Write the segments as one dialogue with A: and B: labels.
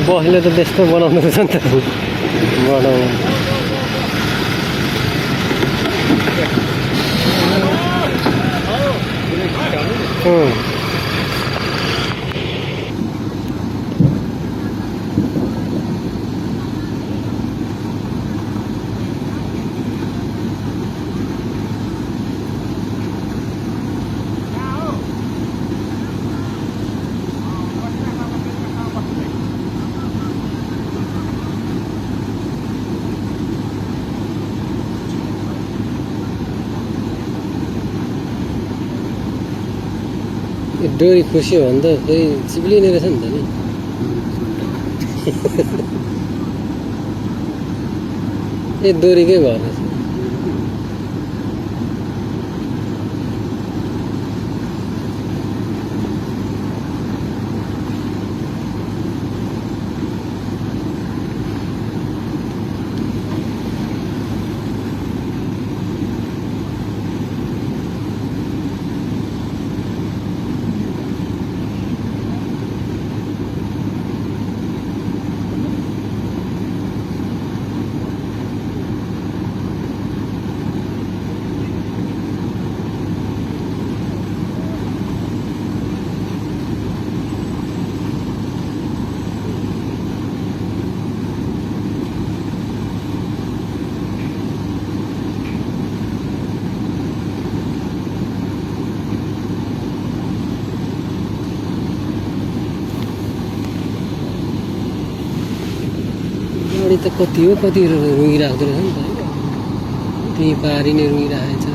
A: बसले त त्यस्तो बनाउनु रहेछ नि त बनाउनु डोरी खुसी हो भने त फेरि चिप्लिने रहेछ नि त नि ए डोरीकै घर रहेछ गाडी त कति हो कति रुँगिराख्दो रहेछ नि त त्यही पारी नै रुँगिराखेको छ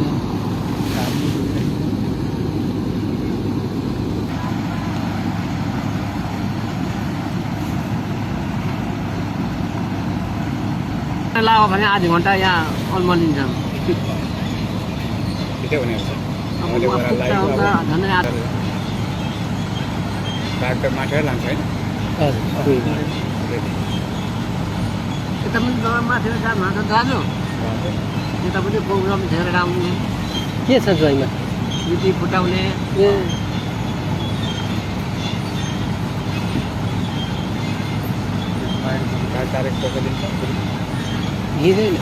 B: लाग्यो भने आधी घन्टा यहाँ अल्मलिन्छ
C: माथि लान्छ होइन
B: यता पनि माथि जानुहुन्छ दाजु यता पनि प्रोग्राम हेरेर आउनु
A: के छ ज्वाइँमा
B: मिटी फुटाउने
A: ए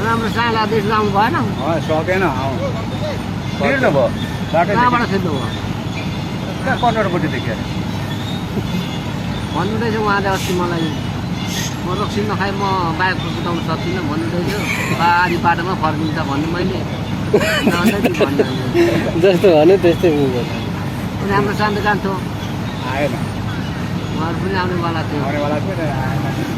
B: राम्रो साला देश आउनु भएन
C: सकेन
B: कहाँबाट खेल्नु भयो
C: कटरपट्टि देखेर
B: भन्नुहुँदैछ उहाँले अस्ति मलाई म रक्सी नखाए म बाइक कुदाउन सक्दिनँ भन्नुहुँदैछ बारी बाटोमा फर्किन्छ भन्नु मैले
A: जस्तो भन्यो त्यस्तै हुन्छ
B: राम्रो शान्त जान्थ्यो
C: आएन
B: उहाँहरू पनि आउनेवाला थियो
C: आउनेवाला थियो